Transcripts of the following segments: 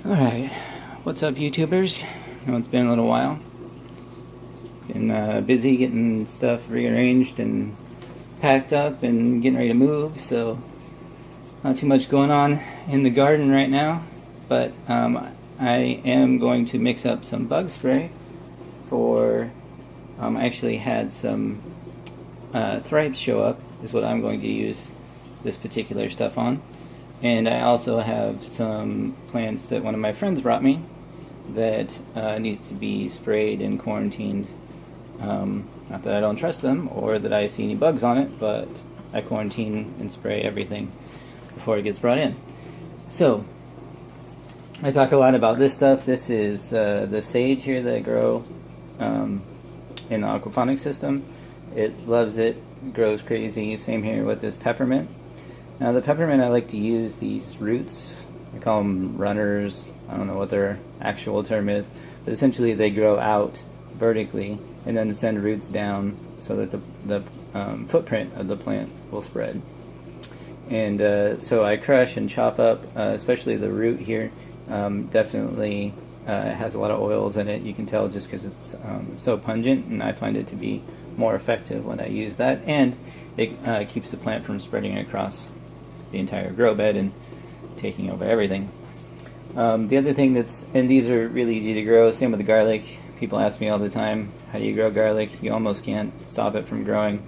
Alright, what's up YouTubers? I know it's been a little while. Been busy getting stuff rearranged and packed up and getting ready to move, so not too much going on in the garden right now, but I am going to mix up some bug spray for, I actually had some thripes show up, is what I'm going to use this particular stuff on. And I also have some plants that one of my friends brought me that needs to be sprayed and quarantined. Not that I don't trust them or that I see any bugs on it, but I quarantine and spray everything before it gets brought in. So, I talk a lot about this stuff. This is the sage here that I grow in the aquaponics system. It loves it, grows crazy. Same here with this peppermint. Now the peppermint, I like to use these roots. I call them runners. I don't know what their actual term is, but essentially they grow out vertically and then send roots down so that the footprint of the plant will spread. And so I crush and chop up, especially the root here. Definitely has a lot of oils in it. You can tell just because it's so pungent, and I find it to be more effective when I use that, and it keeps the plant from spreading across the entire grow bed and taking over everything. The other thing and these are really easy to grow, same with the garlic. People ask me all the time, how do you grow garlic? You almost can't stop it from growing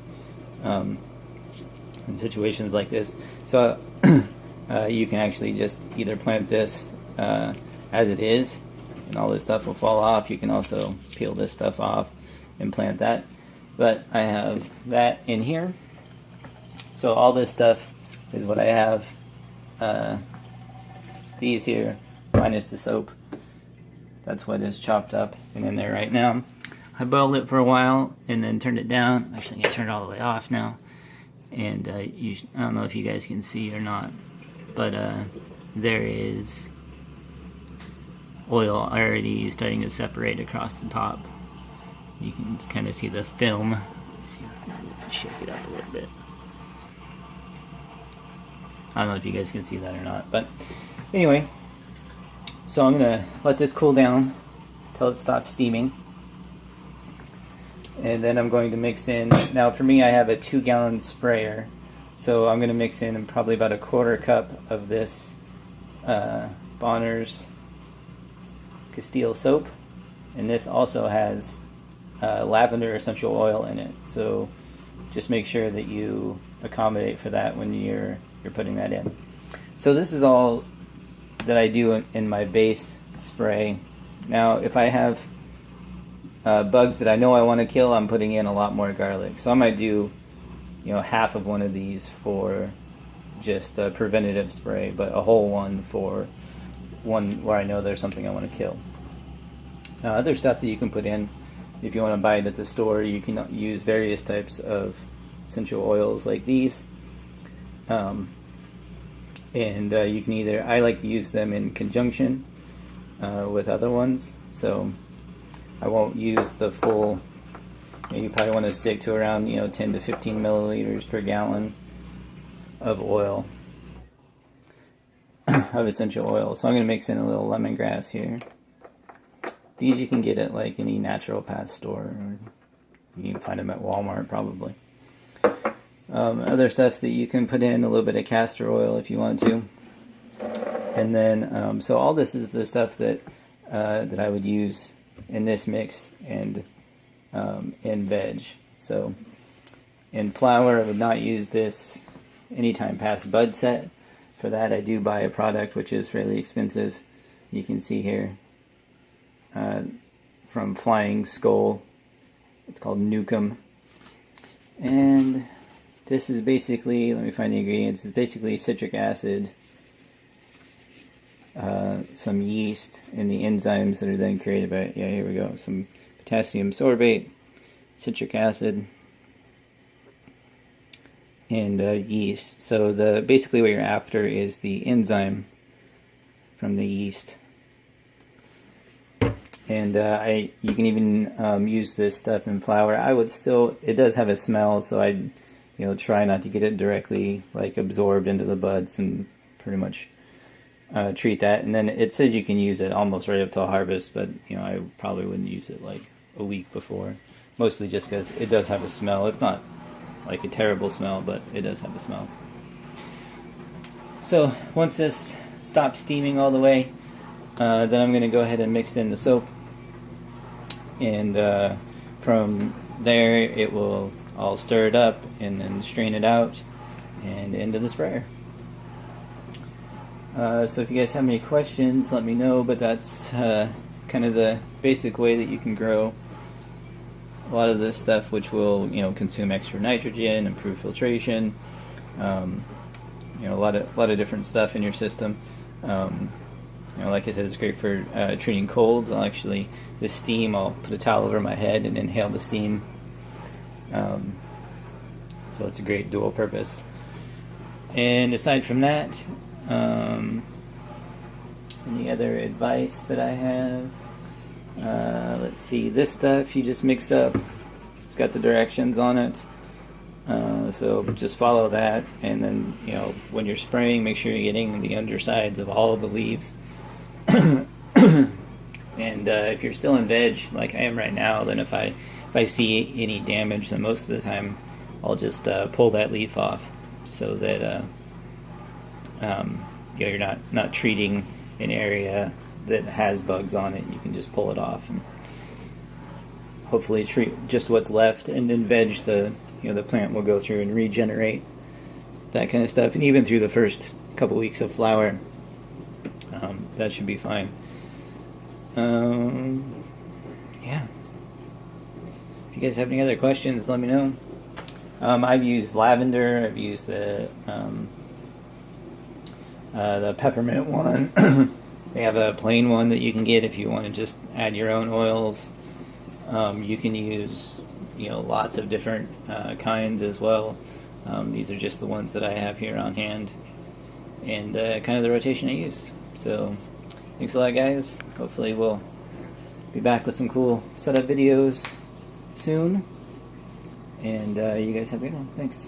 in situations like this. So you can actually just either plant this as it is, and all this stuff will fall off. You can also peel this stuff off and plant that. But I have that in here. So all this stuff is what I have. These here, minus the soap. That's what is chopped up and in there right now. I boiled it for a while and then turned it down. Actually, I'm going to turn it all the way off now. And I don't know if you guys can see or not, but there is oil already starting to separate across the top. You can kind of see the film. Let's see if I can shake it up a little bit. I don't know if you guys can see that or not, but anyway, so I'm gonna let this cool down till it stops steaming, and then I'm going to mix in. Now for me, I have a 2-gallon sprayer, so I'm gonna mix in probably about a 1/4 cup of this Bonner's Castile soap, and this also has lavender essential oil in it, so just make sure that you accommodate for that when you're putting that in. So this is all that I do in my base spray. Now if I have bugs that I know I want to kill, I'm putting in a lot more garlic. So I might do, half of one of these for just a preventative spray, but a whole one for one where I know there's something I want to kill. Other stuff that you can put in, if you want to buy it at the store, you can use various types of essential oils like these. And you can I like to use them in conjunction with other ones, so I won't use the full. You probably want to stick to around 10 to 15 milliliters per gallon of oil, of essential oil. So I'm going to mix in a little lemongrass here. These you can get at like any naturopath store, or you can find them at Walmart probably. Other stuff that you can put in, a little bit of castor oil if you want to. And then, so all this is the stuff that that I would use in this mix and in veg. So in flower, I would not use this anytime past bud set. For that, I do buy a product which is fairly expensive. You can see here from Flying Skull. It's called Nukem. And this is basically, let me find the ingredients, it's basically citric acid, some yeast, and the enzymes that are then created by it. Yeah, here we go. Some potassium sorbate, citric acid, and yeast. So basically what you're after is the enzyme from the yeast. And you can even use this stuff in flour. I would still, it does have a smell, so I'd try not to get it directly like absorbed into the buds and pretty much treat that. And then it says you can use it almost right up till harvest, but I probably wouldn't use it like a week before, mostly just because it does have a smell. It's not like a terrible smell, but it does have a smell. So once this stops steaming all the way, then I'm going to go ahead and mix in the soap, and from there it will all stir it up and then strain it out and into the sprayer. So if you guys have any questions, let me know, but that's kind of the basic way that you can grow a lot of this stuff, which will consume extra nitrogen, improve filtration, a lot of different stuff in your system. Like I said, it's great for treating colds. The steam, I'll put a towel over my head and inhale the steam. So it's a great dual purpose. And aside from that, any other advice that I have? Let's see, this stuff you just mix up. It's got the directions on it. So just follow that, and then when you're spraying, make sure you're getting the undersides of all of the leaves. And if you're still in veg, like I am right now, then if I see any damage, then most of the time I'll just pull that leaf off, so that you're not treating an area that has bugs on it. You can just pull it off and hopefully treat just what's left, and then veg, the plant will go through and regenerate, that kind of stuff. And even through the first couple weeks of flower, that should be fine. Yeah. If you guys have any other questions, let me know. I've used lavender. I've used the peppermint one. They have a plain one that you can get if you want to just add your own oils. You can use lots of different kinds as well. These are just the ones that I have here on hand, and kind of the rotation I use. So thanks a lot, guys. Hopefully we'll be back with some cool setup videos soon, and you guys have a good one. Thanks.